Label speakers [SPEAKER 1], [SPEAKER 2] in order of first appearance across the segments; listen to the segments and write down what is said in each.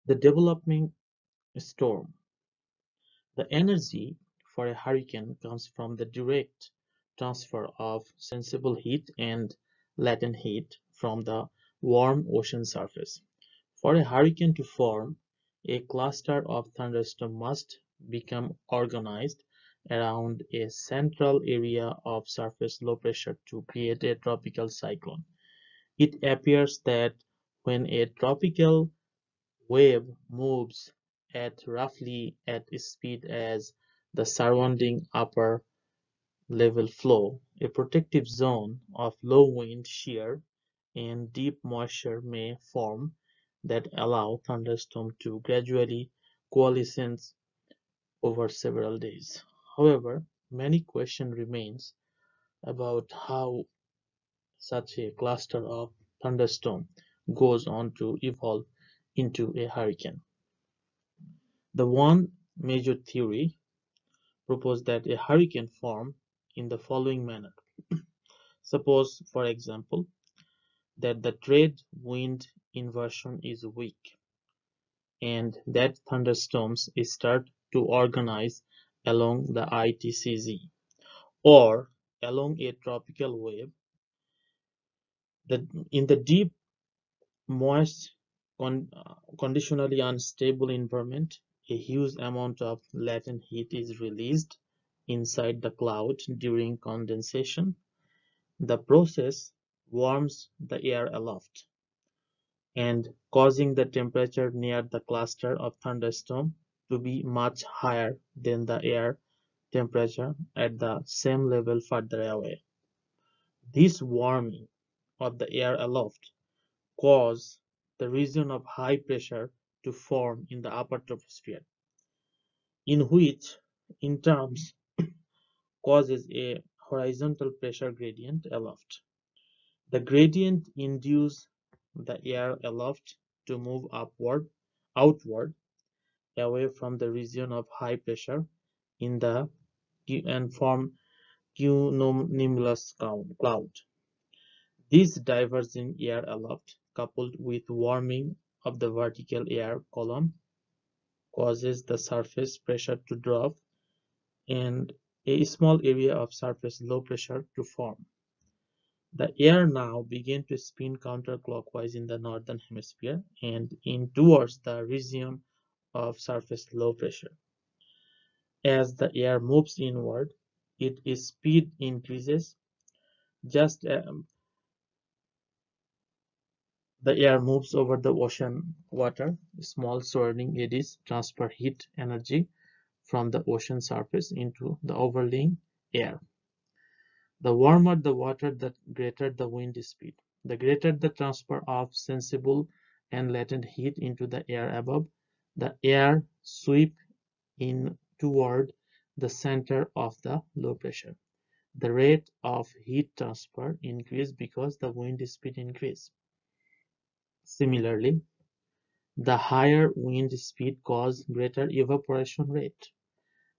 [SPEAKER 1] The developing storm. The energy for a hurricane comes from the direct transfer of sensible heat and latent heat from the warm ocean surface. For a hurricane to form, a cluster of thunderstorms must become organized around a central area of surface low pressure to create a tropical cyclone. It appears that when a tropical wave moves at roughly at speed as the surrounding upper level flow, a protective zone of low wind shear and deep moisture may form that allow thunderstorms to gradually coalesce over several days. However, many questions remains about how such a cluster of thunderstorms goes on to evolve into a hurricane. The one major theory proposed that a hurricane form in the following manner. Suppose, for example, that the trade wind inversion is weak and that thunderstorms start to organize along the ITCZ or along a tropical wave. In the deep, moist, conditionally unstable environment, a huge amount of latent heat is released inside the cloud during condensation. The process warms the air aloft and causing the temperature near the cluster of thunderstorm to be much higher than the air temperature at the same level further away. This warming of the air aloft causes the region of high pressure to form in the upper troposphere, in which in terms causes a horizontal pressure gradient aloft. The gradient induces the air aloft to move outward, away from the region of high pressure in the and form cumulonimbus cloud. This diverging air aloft, coupled with warming of the vertical air column, causes the surface pressure to drop and a small area of surface low pressure to form. The air now begins to spin counterclockwise in the northern hemisphere and in towards the region of surface low pressure. As the air moves inward, its speed increases. Just the air moves over the ocean water, small swirling eddies transfer heat energy from the ocean surface into the overlying air. The warmer the water, the greater the wind speed. The greater the transfer of sensible and latent heat into the air above, the air sweep in toward the center of the low pressure. The rate of heat transfer increases because the wind speed increases. Similarly, the higher wind speed causes greater evaporation rate,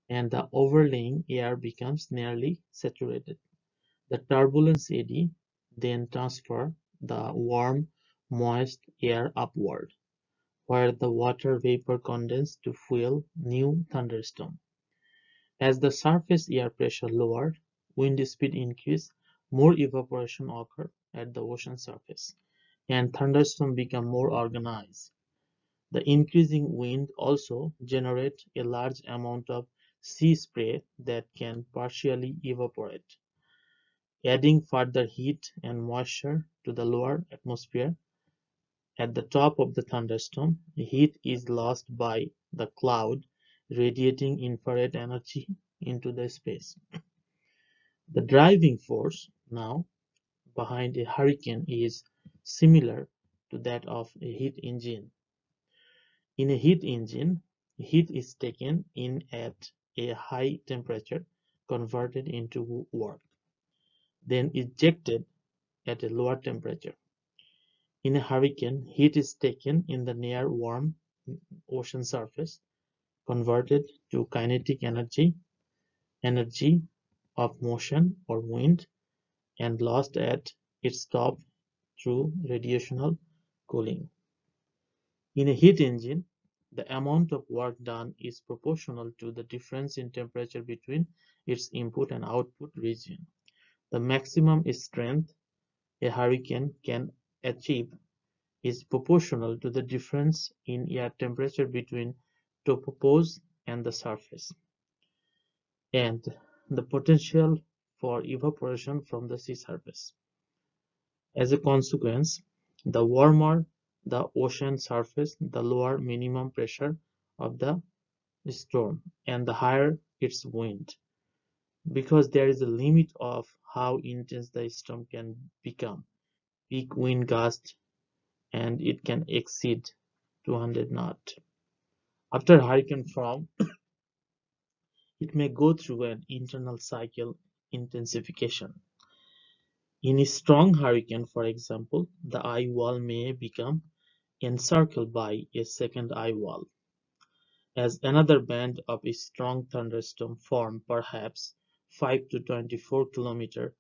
[SPEAKER 1] and the overlying air becomes nearly saturated. The turbulence eddy then transfers the warm, moist air upward, where the water vapor condenses to fuel new thunderstorms. As the surface air pressure lowers, wind speed increases, more evaporation occurs at the ocean surface, and thunderstorms become more organized. The increasing wind also generates a large amount of sea spray that can partially evaporate, adding further heat and moisture to the lower atmosphere. At the top of the thunderstorm, heat is lost by the cloud radiating infrared energy into the space. The driving force now behind a hurricane is similar to that of a heat engine. In a heat engine, heat is taken in at a high temperature, converted into work, then ejected at a lower temperature. In a hurricane, heat is taken in the near warm ocean surface, converted to kinetic energy, energy of motion or wind, and lost at its top through radiational cooling. In a heat engine, The amount of work done is proportional to the difference in temperature between its input and output region. The maximum strength a hurricane can achieve is proportional to the difference in air temperature between topopause and the surface, and the potential for evaporation from the sea surface. As a consequence, the warmer the ocean surface, the lower minimum pressure of the storm and the higher its wind, because there is a limit of how intense the storm can become. Peak wind gust and it can exceed 200 knots. After hurricane form, it may go through an internal cycle intensification. In a strong hurricane, for example, the eye wall may become encircled by a second eye wall. As another band of a strong thunderstorm form perhaps 5 to 24 km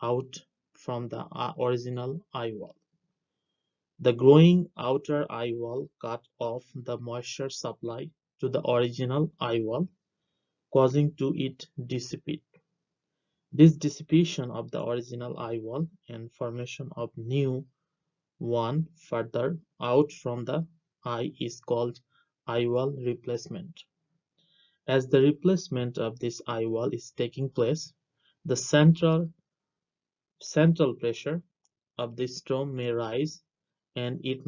[SPEAKER 1] out from the original eye wall. The growing outer eye wall cut off the moisture supply to the original eye wall, causing to it dissipate. This dissipation of the original eye wall and formation of new one further out from the eye is called eyewall replacement. As the replacement of this eyewall is taking place, the central pressure of the storm may rise and its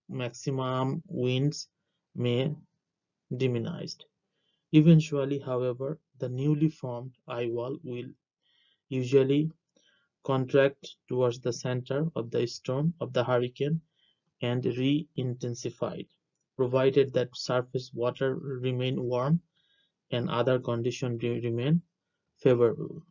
[SPEAKER 1] maximum winds may diminish. Eventually, however, the newly formed eyewall will usually contract towards the center of the storm of the hurricane and re-intensified, provided that surface water remain warm and other conditions remain favorable.